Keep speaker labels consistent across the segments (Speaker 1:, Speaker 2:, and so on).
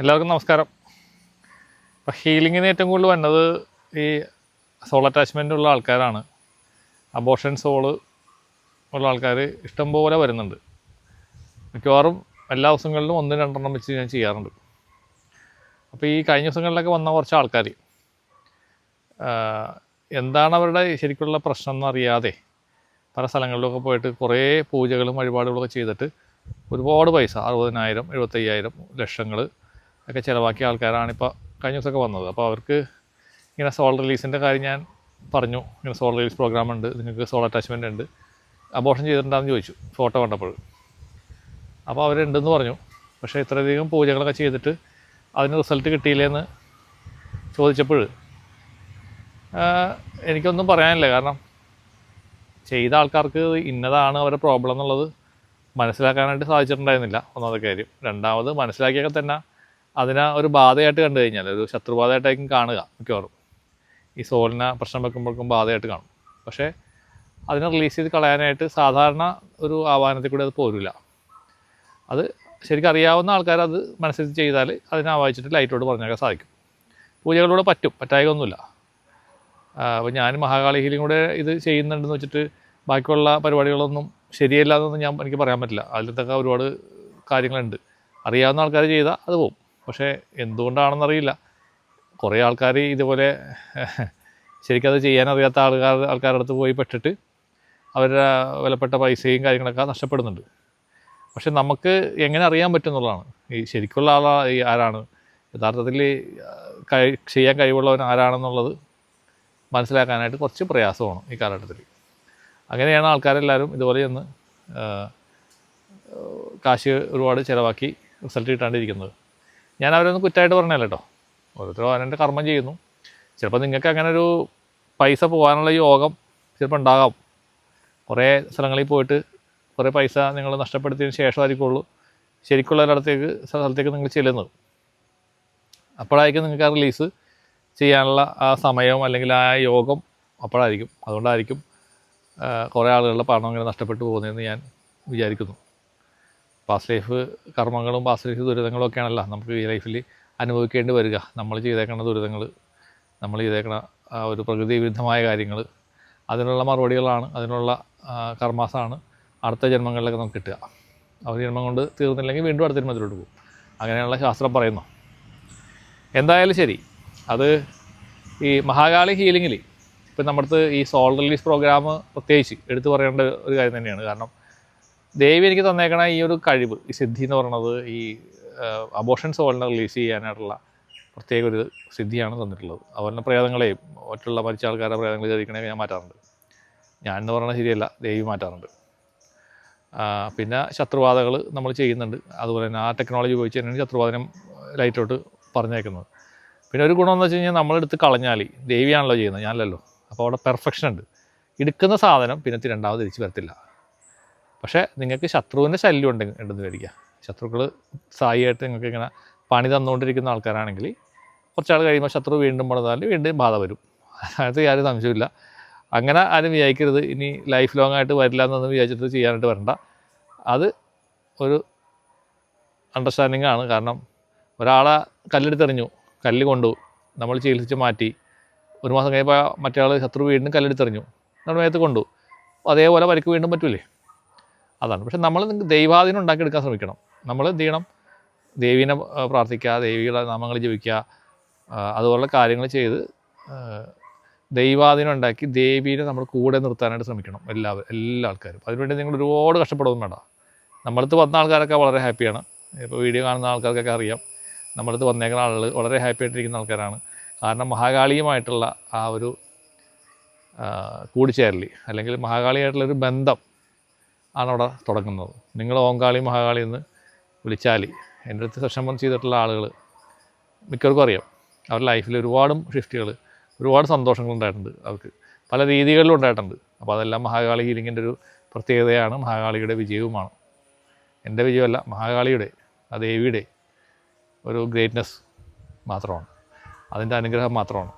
Speaker 1: എല്ലാവർക്കും നമസ്കാരം. ഇപ്പോൾ ഹീലിങ്ങിന് ഏറ്റവും കൂടുതൽ വന്നത് ഈ സോൾ അറ്റാച്ച്മെൻ്റ് ഉള്ള ആൾക്കാരാണ്. അബോർഷൻ സോള് ഉള്ള ആൾക്കാർ ഇഷ്ടംപോലെ വരുന്നുണ്ട്. മിക്കവാറും എല്ലാ ദിവസങ്ങളിലും 1-2 വെച്ച് ഞാൻ ചെയ്യാറുണ്ട്. അപ്പോൾ ഈ കഴിഞ്ഞ ദിവസങ്ങളിലൊക്കെ വന്ന കുറച്ച് ആൾക്കാർ എന്താണ് അവരുടെ ശരിക്കുള്ള പ്രശ്നം എന്നറിയാതെ പല സ്ഥലങ്ങളിലൊക്കെ പോയിട്ട് കുറേ പൂജകളും വഴിപാടുകളൊക്കെ ചെയ്തിട്ട് ഒരുപാട് പൈസ 60,000 75,000 ലക്ഷങ്ങൾ ഒക്കെ ചിലവാക്കിയ ആൾക്കാരാണിപ്പോൾ കഴിഞ്ഞ ദിവസമൊക്കെ വന്നത്. അപ്പോൾ അവർക്ക് ഇങ്ങനെ സോൾ റിലീസിൻ്റെ കാര്യം ഞാൻ പറഞ്ഞു. ഇങ്ങനെ സോൾ റിലീസ് പ്രോഗ്രാം ഉണ്ട്, നിങ്ങൾക്ക് സോൾ അറ്റാച്ച്മെൻ്റ് ഉണ്ട്, അബോർഷൻ ചെയ്തിട്ടുണ്ടാകുമെന്ന് ചോദിച്ചു ഫോട്ടോ കണ്ടപ്പോൾ. അപ്പോൾ അവരുണ്ടെന്ന് പറഞ്ഞു. പക്ഷേ ഇത്രയധികം പൂജകളൊക്കെ ചെയ്തിട്ട് അതിന് റിസൾട്ട് കിട്ടിയില്ലെന്ന് ചോദിച്ചപ്പോൾ എനിക്കൊന്നും പറയാനില്ല. കാരണം ചെയ്ത ആൾക്കാർക്ക് ഇന്നതാണ് അവരുടെ പ്രോബ്ലം എന്നുള്ളത് മനസ്സിലാക്കാനായിട്ട് സാധിച്ചിട്ടുണ്ടായിരുന്നില്ല, ഒന്നാമത്തെ കാര്യം. രണ്ടാമത് മനസ്സിലാക്കിയൊക്കെ തന്നെ അതിനെ ഒരു ബാധയായിട്ട് കണ്ടു കഴിഞ്ഞാൽ, ഒരു ശത്രുബാധയായിട്ടായിരിക്കും കാണുക മിക്കവാറും. ഈ സോളിനെ പ്രശ്നം വെക്കുമ്പോഴേക്കും ബാധയായിട്ട് കാണും. പക്ഷേ അതിനെ റിലീസ് ചെയ്ത് കളയാനായിട്ട് സാധാരണ ഒരു ആവാഹനത്തിൽ കൂടി അത് പോരില്ല. അത് ശരിക്കും അറിയാവുന്ന ആൾക്കാർ അത് മനസ്സിൽ ചെയ്താൽ അതിനെ ആവാഹിച്ചിട്ട് ലൈറ്റോട് പറഞ്ഞേക്കാൻ സാധിക്കും. പൂജകളിലൂടെ പറ്റും, പറ്റായികയൊന്നുമില്ല. അപ്പോൾ ഞാൻ മഹാകാളി ഹീലിംഗ് കൂടെ ഇത് ചെയ്യുന്നുണ്ടെന്ന് വെച്ചിട്ട് ബാക്കിയുള്ള പരിപാടികളൊന്നും ശരിയല്ല എന്നൊന്നും എനിക്ക് പറയാൻ പറ്റില്ല. അതിലത്തൊക്കെ ഒരുപാട് കാര്യങ്ങളുണ്ട്. അറിയാവുന്ന ആൾക്കാർ ചെയ്താൽ അത് പോവും. പക്ഷേ എന്തുകൊണ്ടാണെന്നറിയില്ല, കുറേ ആൾക്കാർ ഇതുപോലെ ശരിക്കത് ചെയ്യാനറിയാത്ത ആൾക്കാരുടെ അടുത്ത് പോയി പെട്ടിട്ട് അവരുടെ വിലപ്പെട്ട പൈസയും കാര്യങ്ങളൊക്കെ നഷ്ടപ്പെടുന്നുണ്ട്. പക്ഷെ നമുക്ക് എങ്ങനെ അറിയാൻ പറ്റും എന്നുള്ളതാണ്. ഈ ശരിക്കുള്ള ഈ ആരാണ് യഥാർത്ഥത്തിൽ ചെയ്യാൻ കഴിവുള്ളവൻ ആരാണെന്നുള്ളത് മനസ്സിലാക്കാനായിട്ട് കുറച്ച് പ്രയാസമാണ് ഈ കാലഘട്ടത്തിൽ. അങ്ങനെയാണ് ആൾക്കാരെല്ലാവരും ഇതുപോലെ ചെന്ന് കാശ് ഒരുപാട് ചിലവാക്കി റിസൾട്ട് കിട്ടാണ്ടിരിക്കുന്നത്. ഞാൻ അവരൊന്നും കുറ്റമായിട്ട് പറഞ്ഞല്ല കേട്ടോ. ഓരോരുത്തരും അവരുടെ കർമ്മം ചെയ്യുന്നു. ചിലപ്പോൾ നിങ്ങൾക്ക് അങ്ങനെ ഒരു പൈസ പോകാനുള്ള യോഗം ചിലപ്പോൾ ഉണ്ടാകാം. കുറേ സ്ഥലങ്ങളിൽ പോയിട്ട് കുറേ പൈസ നിങ്ങൾ നഷ്ടപ്പെടുത്തിയതിന് ശേഷമായിരിക്കുള്ളൂ ശരിക്കുള്ള സ്ഥലത്തേക്ക് നിങ്ങൾ ചെല്ലുന്നത്. അപ്പോഴായിരിക്കും നിങ്ങൾക്ക് ആ റിലീസ് ചെയ്യാനുള്ള ആ സമയം അല്ലെങ്കിൽ ആ യോഗം അപ്പോഴായിരിക്കും. അതുകൊണ്ടായിരിക്കും കുറേ ആളുകളുടെ പണം ഇങ്ങനെ നഷ്ടപ്പെട്ടു പോകുന്നതെന്ന് ഞാൻ വിചാരിക്കുന്നു. പാസ്റ്റ് ലൈഫ് കർമ്മങ്ങളും പാസ്റ്റ് ലൈഫ് ദുരിതങ്ങളൊക്കെയാണല്ലോ നമുക്ക് ഈ ലൈഫിൽ അനുഭവിക്കേണ്ടി വരിക. നമ്മൾ ചെയ്തേക്കുന്ന ദുരിതങ്ങൾ, നമ്മൾ ചെയ്തേക്കുന്ന ആ ഒരു പ്രകൃതി വിരുദ്ധമായ കാര്യങ്ങൾ, അതിനുള്ള മറുപടികളാണ്, അതിനുള്ള കർമാസാണ് അടുത്ത ജന്മങ്ങളിലൊക്കെ നമുക്ക് കിട്ടുക. ഒരു ജന്മം കൊണ്ട് തീർന്നില്ലെങ്കിൽ വീണ്ടും അടുത്ത ജന്മത്തിലോട്ട് പോകും. അങ്ങനെയുള്ള ശാസ്ത്രം പറയുന്നു. എന്തായാലും ശരി, അത് ഈ മഹാകാളി ഹീലിങ്ങിൽ ഇപ്പം നമ്മുടെ ഈ സോൾ റിലീസ് പ്രോഗ്രാം പ്രത്യേകിച്ച് എടുത്തു പറയേണ്ട ഒരു കാര്യം തന്നെയാണ്. കാരണം ദേവി എനിക്ക് തന്നേക്കണ ഈ ഒരു കഴിവ്, ഈ സിദ്ധി എന്ന് പറയുന്നത് ഈ അബോർഷൻ സോളിനെ റിലീസ് ചെയ്യാനായിട്ടുള്ള പ്രത്യേക ഒരു സിദ്ധിയാണ് തന്നിട്ടുള്ളത്. അതുപോലെ പ്രേതങ്ങളെയും മറ്റുള്ള മരിച്ച ആൾക്കാരുടെ പ്രേതങ്ങൾ ധരിക്കണേ ഞാൻ മാറ്റാറുണ്ട്. ഞാൻ എന്ന് പറയുന്നത് ശരിയല്ല, ദേവി മാറ്റാറുണ്ട്. പിന്നെ ശത്രുബാധകൾ നമ്മൾ ചെയ്യുന്നുണ്ട്. അതുപോലെ തന്നെ ആ ടെക്നോളജി ഉപയോഗിച്ച് തന്നെയാണ് ശത്രുബാധനം ലൈറ്റോട്ട് പറഞ്ഞേക്കുന്നത്. പിന്നെ ഒരു ഗുണമെന്ന് വെച്ച് കഴിഞ്ഞാൽ നമ്മളെടുത്ത് കളഞ്ഞാൽ ദേവിയാണല്ലോ ചെയ്യുന്നത്, ഞാനല്ലല്ലോ. അപ്പോൾ അവിടെ പെർഫെക്ഷൻ ഉണ്ട്. എടുക്കുന്ന സാധനം പിന്നെ രണ്ടാമത് തിരിച്ച് വരത്തില്ല. പക്ഷേ നിങ്ങൾക്ക് ശത്രുവിൻ്റെ ശല്യം ഉണ്ടെന്ന് വരിക, ശത്രുക്കൾ സായിയായിട്ട് നിങ്ങൾക്ക് ഇങ്ങനെ പണി തന്നുകൊണ്ടിരിക്കുന്ന ആൾക്കാരാണെങ്കിൽ കുറച്ചാൾ കഴിയുമ്പോൾ ശത്രു വീണ്ടും പണിതാൽ വീണ്ടും ബാധ വരും. അതിനകത്ത് യാതൊരു സംശയമില്ല. അങ്ങനെ ആരും വിചാരിക്കരുത് ഇനി ലൈഫ് ലോങ് ആയിട്ട് വരില്ല എന്നൊന്നും വിചാരിച്ചിട്ട് ചെയ്യാനായിട്ട് വരണ്ട. അത് ഒരു അണ്ടർസ്റ്റാൻഡിങ് ആണ്. കാരണം ഒരാളെ കല്ലെടുത്തെറിഞ്ഞു, കല്ല് കൊണ്ടു, നമ്മൾ ചികിത്സിച്ച് മാറ്റി, ഒരു മാസം കഴിയുമ്പോൾ മറ്റേ ആൾ ശത്രു വീണ്ടും കല്ലെടുത്തെറിഞ്ഞു, നമ്മുടെ മേത്ത് കൊണ്ടു, അതേപോലെ പരിക്ക് വീണ്ടും പറ്റൂലേ? അതാണ്. പക്ഷെ നമ്മൾ ദൈവാധീനം ഉണ്ടാക്കിയെടുക്കാൻ ശ്രമിക്കണം. നമ്മൾ എന്ത് ചെയ്യണം? ദേവീനെ പ്രാർത്ഥിക്കുക, ദേവിയുടെ നാമങ്ങൾ ജപിക്കുക, അതുപോലുള്ള കാര്യങ്ങൾ ചെയ്ത് ദൈവാധീനം ഉണ്ടാക്കി ദേവീനെ നമ്മൾ കൂടെ നിർത്താനായിട്ട് ശ്രമിക്കണം. എല്ലാ ആൾക്കാരും. അതിനുവേണ്ടി നിങ്ങൾ ഒരുപാട് കഷ്ടപ്പെടുകയും വേണ്ട. നമ്മളടുത്ത് വന്ന ആൾക്കാരൊക്കെ വളരെ ഹാപ്പിയാണ്. ഇപ്പോൾ വീഡിയോ കാണുന്ന ആൾക്കാർക്കൊക്കെ അറിയാം, നമ്മളടുത്ത് വന്നേക്കുന്ന ആളുകൾ വളരെ ഹാപ്പി ആയിട്ടിരിക്കുന്ന ആൾക്കാരാണ്. കാരണം മഹാകാളിയുമായിട്ടുള്ള ആ ഒരു കൂടിച്ചേരൽ അല്ലെങ്കിൽ മഹാകാളിയായിട്ടുള്ളൊരു ബന്ധം ആണ് അവിടെ തുടങ്ങുന്നത്. നിങ്ങൾ ഓങ്കാളി മഹാകാളി എന്ന് വിളിച്ചാൽ എൻ്റെ അടുത്ത് സെഷൻ ചെയ്തിട്ടുള്ള ആളുകൾ മിക്കവർക്കും അറിയാം, അവരുടെ ലൈഫിൽ ഒരുപാട് ഷിഫ്റ്റുകൾ, ഒരുപാട് സന്തോഷങ്ങളുണ്ടായിട്ടുണ്ട്. അവർക്ക് പല രീതികളിലും ഉണ്ടായിട്ടുണ്ട്. അപ്പോൾ അതെല്ലാം മഹാകാളി ഹീലിങ്ങിൻ്റെ ഒരു പ്രത്യേകതയാണ്, മഹാകാളിയുടെ വിജയവുമാണ്. എൻ്റെ വിജയമല്ല, മഹാകാളിയുടെ, ആ ദേവിയുടെ ഒരു ഗ്രേറ്റ്നെസ് മാത്രമാണ്, അതിൻ്റെ അനുഗ്രഹം മാത്രമാണ്.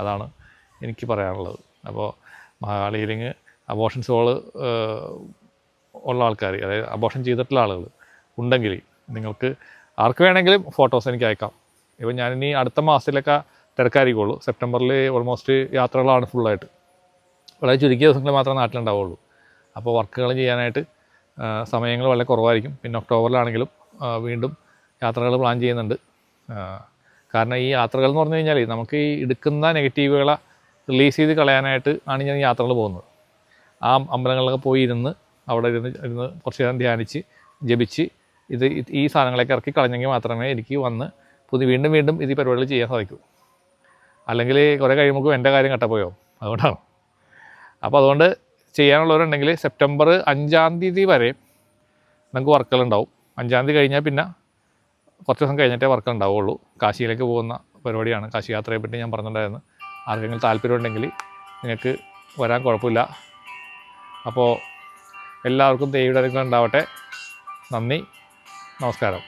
Speaker 1: അതാണ് എനിക്ക് പറയാനുള്ളത്. അപ്പോൾ മഹാകാളി ഹീലിങ് അബോർഷൻ സോള് ഉള്ള ആൾക്കാർ, അതായത് അബോർഷൻ ചെയ്തിട്ടുള്ള ആളുകൾ ഉണ്ടെങ്കിൽ നിങ്ങൾക്ക് ആർക്ക് വേണമെങ്കിലും ഫോട്ടോസ് എനിക്ക് അയക്കാം. ഇപ്പോൾ ഞാനിനി അടുത്ത മാസത്തിലൊക്കെ തിരക്കായിരിക്കുള്ളൂ. സെപ്റ്റംബറിൽ ഓൾമോസ്റ്റ് യാത്രകളാണ് ഫുള്ളായിട്ട്. വളരെ ചുരുക്കിയ ദിവസങ്ങൾ മാത്രമേ നാട്ടിലുണ്ടാവുള്ളൂ. അപ്പോൾ വർക്കുകൾ ചെയ്യാനായിട്ട് സമയങ്ങൾ വളരെ കുറവായിരിക്കും. പിന്നെ ഒക്ടോബറിലാണെങ്കിലും വീണ്ടും യാത്രകൾ പ്ലാൻ ചെയ്യുന്നുണ്ട്. കാരണം ഈ യാത്രകൾ എന്ന് പറഞ്ഞു കഴിഞ്ഞാൽ നമുക്ക് ഈ എടുക്കുന്ന നെഗറ്റീവുകളെ റിലീസ് ചെയ്ത് കളയാനായിട്ട് ആണ് ഞാൻ യാത്രകൾ പോകുന്നത്. ആ അമ്പലങ്ങളിലൊക്കെ പോയി അവിടെ ഇരുന്ന് കുറച്ച് നേരം ധ്യാനിച്ച് ജപിച്ച് ഈ സാധനങ്ങളൊക്കെ ഇറക്കി കളഞ്ഞെങ്കിൽ മാത്രമേ എനിക്ക് വന്ന് വീണ്ടും ഇത് പരിപാടികൾ ചെയ്യാൻ സാധിക്കൂ. അല്ലെങ്കിൽ കുറേ കഴിയുമ്പോൾ എൻ്റെ കാര്യം കട്ടപ്പോയോ, അതുകൊണ്ടാണ്. അപ്പോൾ അതുകൊണ്ട് ചെയ്യാനുള്ളവരുണ്ടെങ്കിൽ സെപ്റ്റംബർ 5-ാം തീയതി വരെ നമുക്ക് വർക്കുകളുണ്ടാവും. 5-ാം തീയതി കഴിഞ്ഞാൽ പിന്നെ കുറച്ച് ദിവസം കഴിഞ്ഞിട്ടേ വർക്ക് ഉണ്ടാവുള്ളൂ. കാശിയിലേക്ക് പോകുന്ന പരിപാടിയാണ്. കാശി യാത്രയെപ്പറ്റി ഞാൻ പറഞ്ഞിട്ടുണ്ടായിരുന്നു. ആർക്കെങ്കിലും താല്പര്യമുണ്ടെങ്കിൽ നിങ്ങൾക്ക് വരാൻ കുഴപ്പമില്ല. അപ്പോൾ എല്ലാവർക്കും ദൈവയുടെ അനുഗ്രഹം ഉണ്ടാവട്ടെ. നന്ദി, നമസ്കാരം.